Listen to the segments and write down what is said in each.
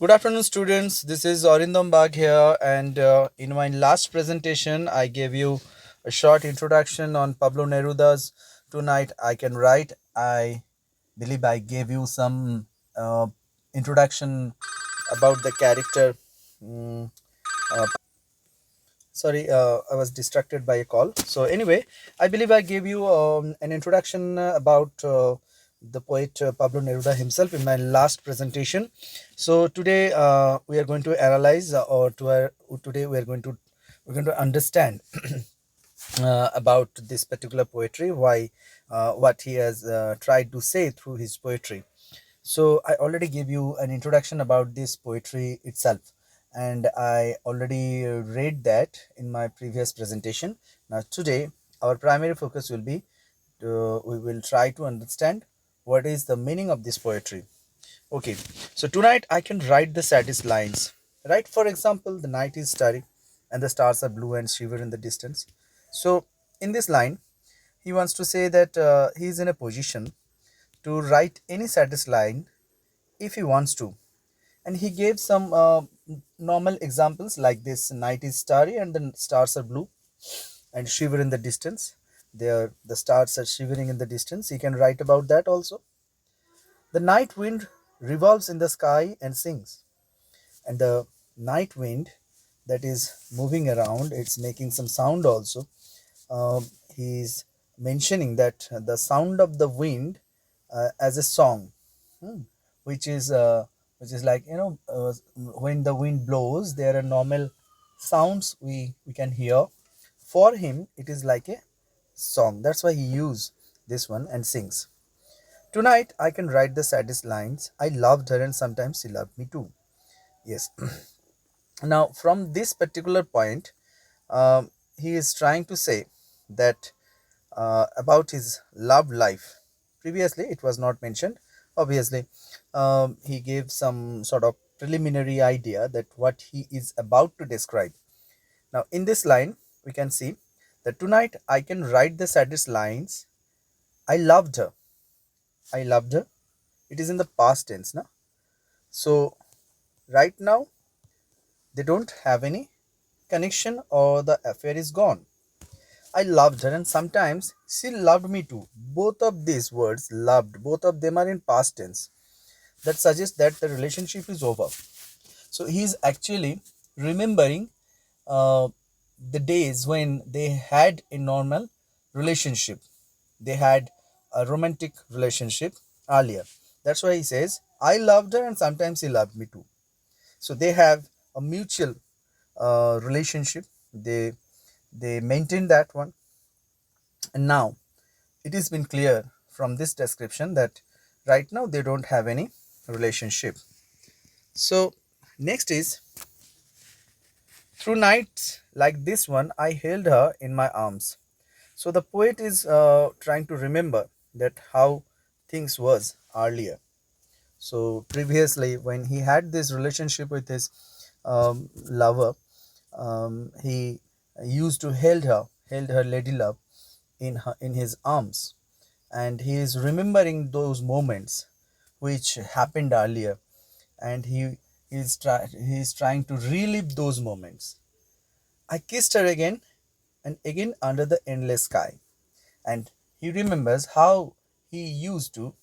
Good afternoon, students. This is Arindam Bag here, and in my last presentation, I gave you a short introduction on Pablo Neruda's Tonight I Can Write. I believe I gave you some introduction about the character. Mm, Sorry, I was distracted by a call. So, anyway, I believe I gave you an introduction about the poet Pablo Neruda himself in my last presentation. So today we are going to analyze, today we're going to understand about this particular poetry, why what he has tried to say through his poetry. So I already gave you an introduction about this poetry itself, and I already read that in my previous presentation. Now today our primary focus will be we will try to understand what is the meaning of this poetry. Okay, so tonight I can write the saddest lines. Right, for example, the night is starry and the stars are blue and shiver in the distance. So in this line, he wants to say that he is in a position to write any saddest line if he wants to. And he gave some normal examples like this: night is starry and the stars are blue and shiver in the distance. The stars are shivering in the distance. He can write about that also. The night wind revolves in the sky and sings. And the night wind that is moving around, it's making some sound also. He's mentioning that the sound of the wind as a song, hmm, which is like, when the wind blows, there are normal sounds we can hear. For him it is like a song. That's why he used this one and sings. Tonight I can write the saddest lines. I loved her and sometimes she loved me too. Yes. Now from this particular point, he is trying to say that about his love life. Previously, it was not mentioned. Obviously, he gave some sort of preliminary idea that what he is about to describe. Now, in this line, we can see that tonight I can write the saddest lines. I loved her. I loved her. It is in the past tense, na? So right now they don't have any connection or the affair is gone. I loved her and sometimes she loved me too. Both of these words, loved, both of them are in past tense. That suggests that the relationship is over. So he is actually remembering uh, the days when they had a normal relationship. They had a romantic relationship earlier. That's why he says, I loved her and sometimes she loved me too. So they have a mutual relationship. They maintain that one. And now it has been clear from this description that right now they don't have any relationship. So next is, through nights like this one, I held her in my arms. So the poet is trying to remember that how things was earlier. So previously, when he had this relationship with his lover, he used to held her lady love in his arms, and he is remembering those moments which happened earlier, and he is trying to relive those moments. I kissed her again and again under the endless sky, and he remembers how he used to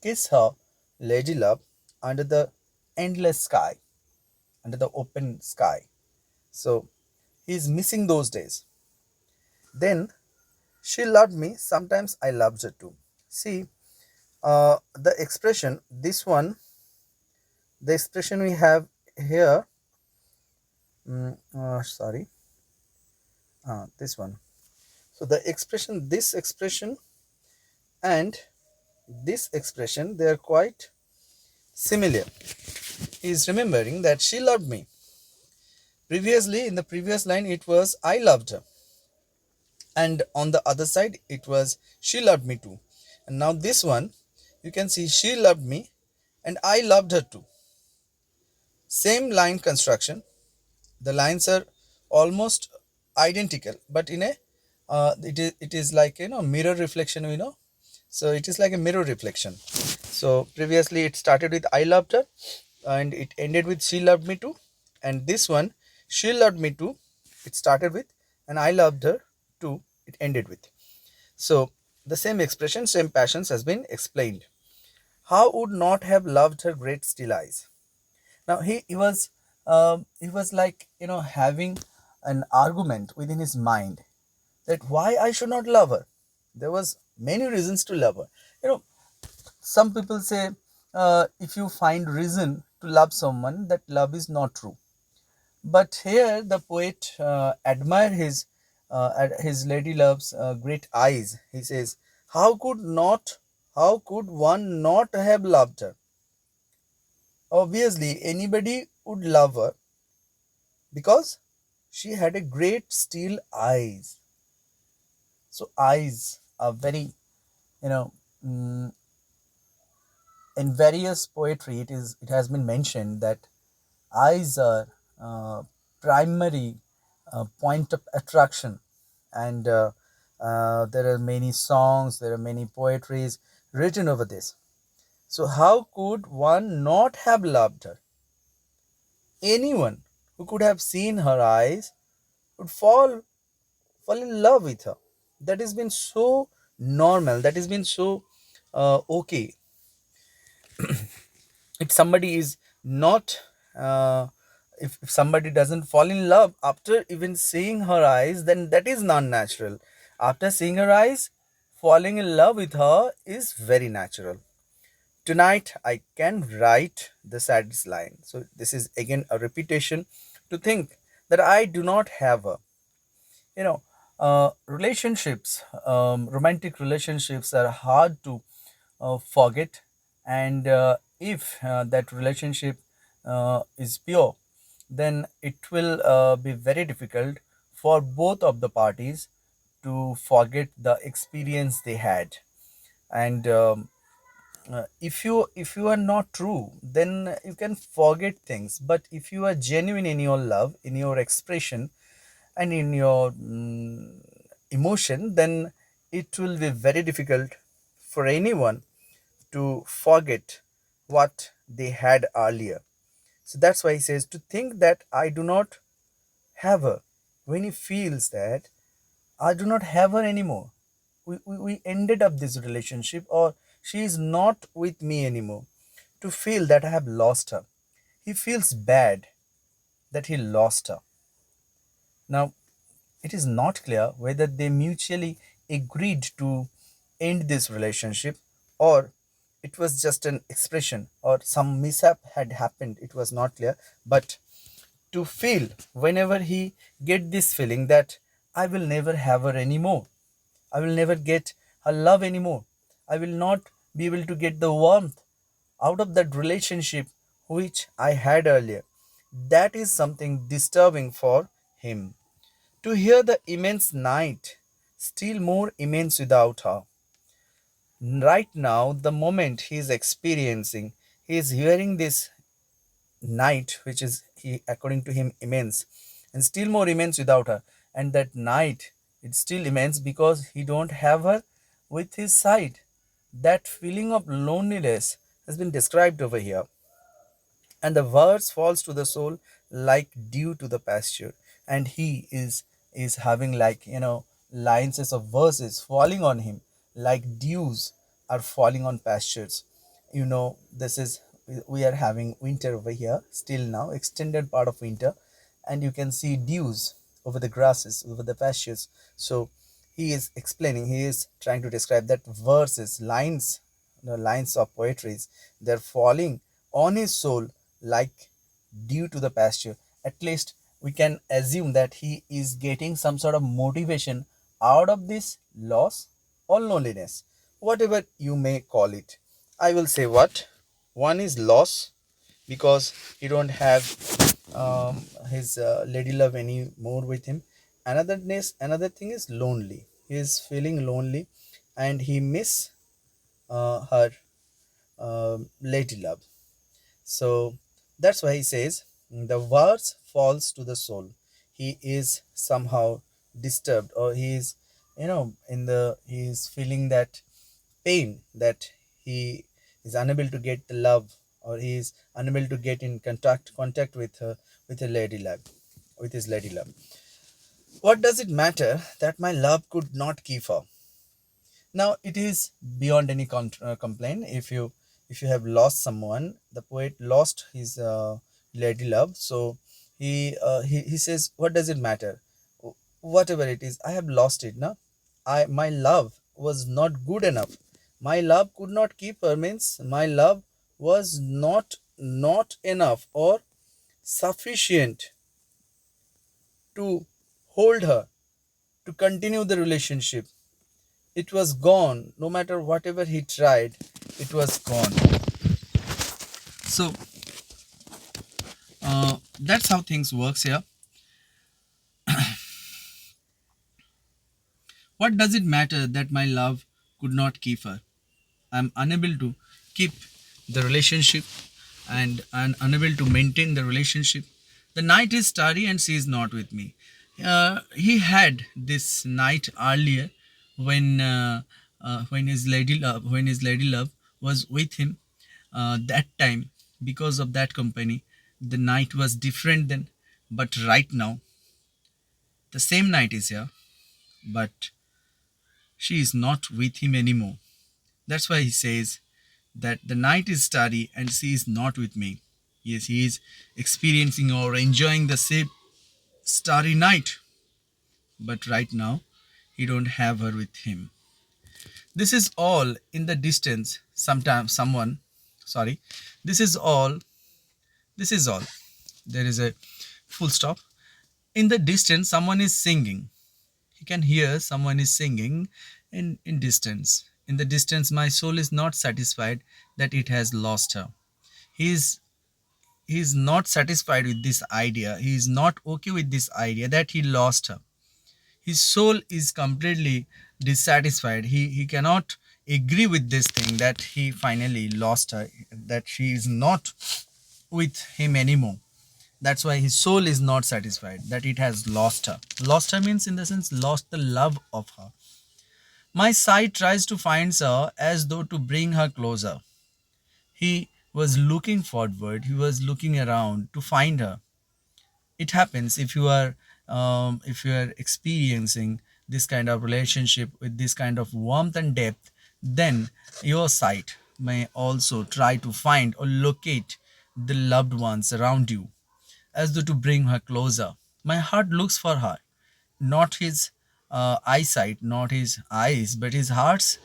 kiss her lady love under the endless sky, under the open sky. So he is missing those days. Then she loved me, sometimes I loved her too. See, the expression, this one, the expression we have here, sorry, this one. So the expression, this expression and this expression, they are quite similar. He is remembering that she loved me. Previously, in the previous line, it was I loved her, and on the other side, it was she loved me too. And now this one, you can see she loved me, and I loved her too. Same line construction. The lines are almost identical, but in a it is like, mirror reflection, so it is like a mirror reflection. So previously it started with I loved her, and it ended with she loved me too. And this one, she loved me too, it started with, and I loved her too, it ended with. So the same expression, same passions has been explained. How would not have loved her great still eyes? Now he was like, having an argument within his mind that why I should not love her. There was many reasons to love her. You know, some people say, if you find reason to love someone, that love is not true. But here the poet admire his lady love's great eyes. He says, "How could not? How could one not have loved her? Obviously, anybody would love her because she had a great steel eyes." So eyes are very, you know, mm, in various poetry, it has been mentioned that eyes are primary point of attraction, and there are many songs, there are many poetries written over this. So how could one not have loved her? Anyone who could have seen her eyes would fall in love with her. That has been so normal. That has been so okay. If somebody is not if somebody doesn't fall in love after even seeing her eyes, then that is not natural. After seeing her eyes, falling in love with her is very natural. Tonight I can write the saddest line. So this is again a repetition. To think that I do not have her. you know Relationships, romantic relationships are hard to forget. And if that relationship is pure, then it will be very difficult for both of the parties to forget the experience they had. And if you are not true, then you can forget things. But if you are genuine in your love, in your expression, and in your emotion, then it will be very difficult for anyone to forget what they had earlier. So that's why he says, to think that I do not have her. When he feels that I do not have her anymore, we ended up this relationship, or she is not with me anymore. To feel that I have lost her, he feels bad that he lost her. Now, it is not clear whether they mutually agreed to end this relationship, or it was just an expression, or some mishap had happened. It was not clear. But to feel, whenever he get this feeling that I will never have her anymore, I will never get her love anymore, I will not be able to get the warmth out of that relationship which I had earlier, that is something disturbing for him. To hear the immense night, still more immense without her. Right now, the moment he is experiencing, he is hearing this night, which is, according to him, immense, and still more immense without her. And that night, it's still immense because he don't have her with his side. That feeling of loneliness has been described over here, and the words falls to the soul like dew to the pasture. And he is having, like, lines of verses falling on him like dews are falling on pastures. This is, we are having winter over here still now, extended part of winter, and you can see dews over the grasses, over the pastures. So he is explaining, he is trying to describe that verses, lines, lines of poetries, they're falling on his soul like dew to the pasture. At least we can assume that he is getting some sort of motivation out of this loss or loneliness, whatever you may call it. I will say what one is loss because he don't have his lady love anymore with him. Another thing is lonely. He is feeling lonely, and he miss her lady love. So that's why he says the verse falls to the soul. He is somehow disturbed, or he is, he is feeling that pain that he is unable to get the love or he is unable to get in contact with her, with a lady love, with his lady love. What does it matter that my love could not keep her? Now it is beyond any complaint. If you have lost someone, the poet lost his lady love. So he says, what does it matter? Whatever it is, I have lost it. Now, my love was not good enough. My love could not keep her, means my love was not enough or sufficient to hold her, to continue the relationship. It was gone. No matter whatever he tried, it was gone. So that's how things works here. What does it matter that my love could not keep her? I'm unable to keep the relationship, and I'm unable to maintain the relationship. The night is starry and she is not with me. He had this night earlier when his lady love was with him. That time, because of that company, the night was different then. But right now, the same night is here, but she is not with him anymore. That's why he says that the night is starry and she is not with me. Yes, he is experiencing or enjoying the same starry night, but right now he don't have her with him. This is all in the distance. Sometimes someone, sorry, this is all. This is all. There is a full stop. In the distance, someone is singing. He can hear someone is singing in distance. In the distance, my soul is not satisfied that it has lost her. He is he is not satisfied with this idea. He is not okay with this idea that he lost her. His soul is completely dissatisfied. He cannot agree with this thing that he finally lost her, that she is not with him anymore. That's why his soul is not satisfied that it has lost her. Lost her means, in the sense, lost the love of her. My sight tries to find her as though to bring her closer. He was looking forward, he was looking around to find her. It happens if you are experiencing this kind of relationship with this kind of warmth and depth, then your sight may also try to find or locate the loved ones around you, as though to bring her closer. My heart looks for her, not his eyesight, not his eyes, but his heart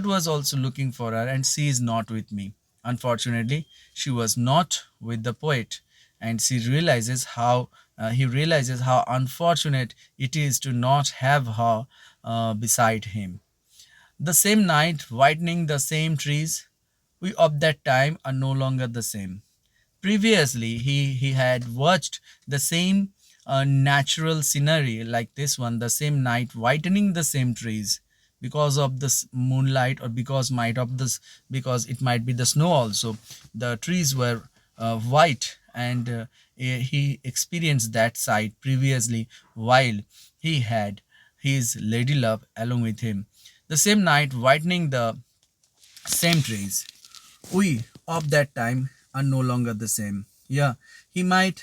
was also looking for her, and she is not with me. Unfortunately, she was not with the poet, and he realizes how unfortunate it is to not have her beside him. The same night, whitening the same trees, we of that time are no longer the same. Previously, he had watched the same natural scenery like this one, the same night, whitening the same trees because of this moonlight, or because it might be the snow also. The trees were white, and he experienced that sight previously while he had his lady love along with him. The same night, whitening the same trees, we of that time are no longer the same. Yeah, he might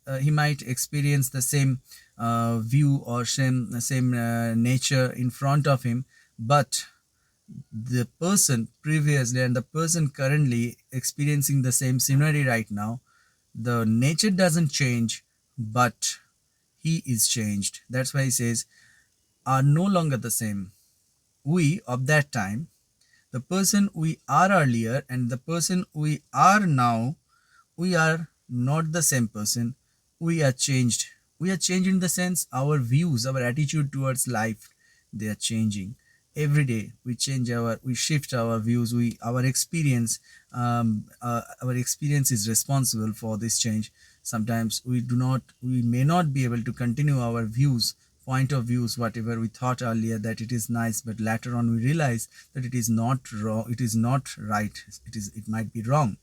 experience the same view or same nature in front of him, but the person previously and the person currently experiencing the same scenery right now, the nature doesn't change, but he is changed. That's why he says, are no longer the same. We of that time, the person we are earlier and the person we are now, we are not the same person. We are changed. We are changed in the sense our views, our attitude towards life, they are changing. Every day we shift our views, our experience is responsible for this change. Sometimes we may not be able to continue our views, point of views, whatever we thought earlier that it is nice, but later on we realize that it is not wrong, it is not right, it might be wrong.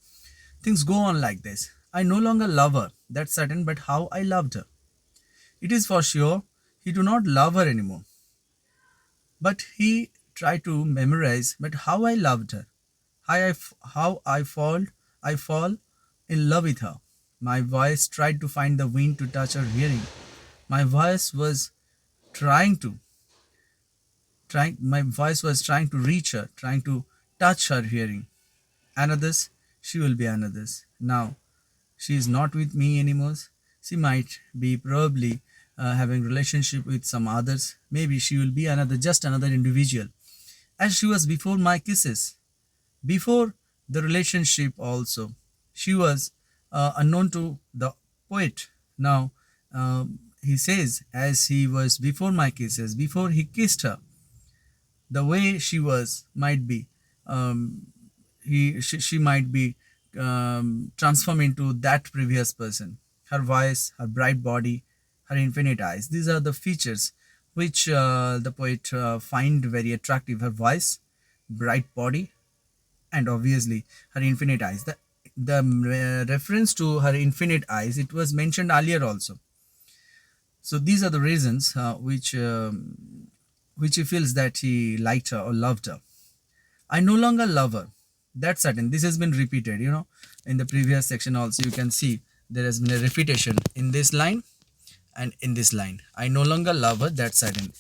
Things go on like this. I no longer love her, that's certain, but how I loved her, it is for sure. He do not love her anymore, but he tried to memorize, but how I loved her, how I fall, I fall in love with her. My voice tried to find the wind to touch her hearing. My voice was trying to trying to reach her, trying to touch her hearing. Another's, she will be another's. Now she is not with me anymore. She might be probably having relationship with some others. Maybe she will be another, just another individual, as she was before my kisses, before the relationship also. She was unknown to the poet. Now he says, as he was before my kisses, before he kissed her, the way she was might be, um, she might be transformed into that previous person. Her voice, her bright body, her infinite eyes, these are the features which the poet find very attractive. Her voice, bright body, and obviously her infinite eyes. The reference to her infinite eyes, it was mentioned earlier also. So these are the reasons which he feels that he liked her or loved her. I no longer love her. That's certain. This has been repeated, in the previous section also. You can see there has been a repetition in this line and in this line. I no longer love her. That's certain.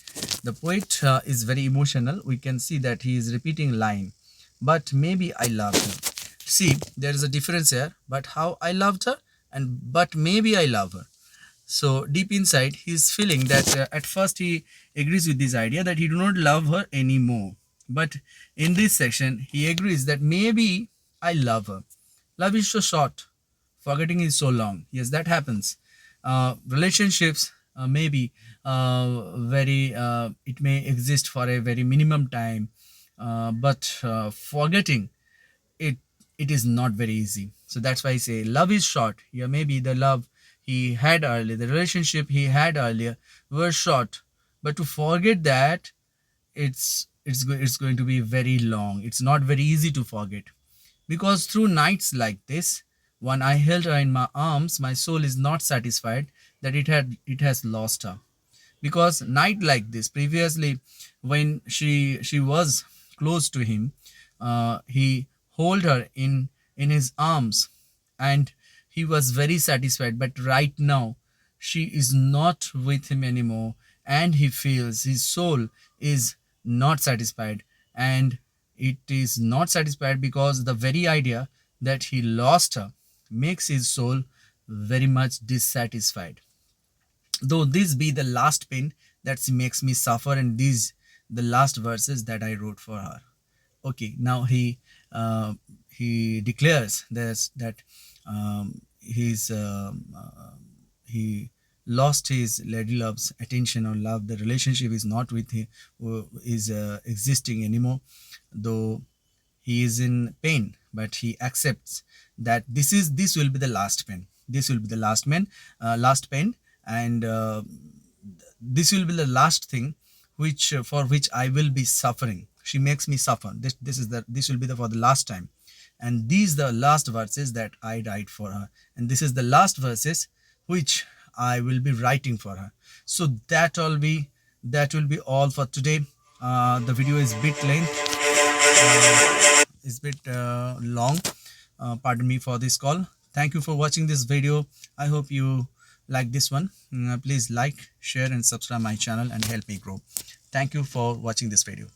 The poet is very emotional. We can see that he is repeating line. But maybe I loved her. See, there is a difference here. But how I loved her and but maybe I love her. So deep inside, he is feeling that at first he agrees with this idea that he do not love her anymore. But in this section, he agrees that maybe I love her. Love is so short, forgetting is so long. Yes, that happens. Relationships maybe it may exist for a very minimum time, but forgetting it it is not very easy. So that's why I say love is short. Yeah, maybe the love he had earlier, the relationship he had earlier were short, but to forget that, it's going to be very long. It's not very easy to forget, because through nights like this, when I held her in my arms, my soul is not satisfied that it has lost her. Because night like this previously, when she was close to him, he hold her in his arms, and he was very satisfied. But right now she is not with him anymore, and he feels his soul is not satisfied. And it is not satisfied because the very idea that he lost her makes his soul very much dissatisfied. Though this be the last pain that she makes me suffer, and these the last verses that I wrote for her. Okay, now he declares this, that he lost his lady love's attention or love. The relationship is not with him, is existing anymore. Though he is in pain, but he accepts that this will be the last pain. This will be the last pain, and this will be the last thing which for which I will be suffering. She makes me suffer. This will be the for the last time, and these the last verses that I write for her, and this is the last verses which I will be writing for her. So that will be all for today. The video is bit length, is bit long. Pardon me for this call. Thank you for watching this video. I hope you like this one. Please like, share and subscribe my channel and help me grow. Thank you for watching this video.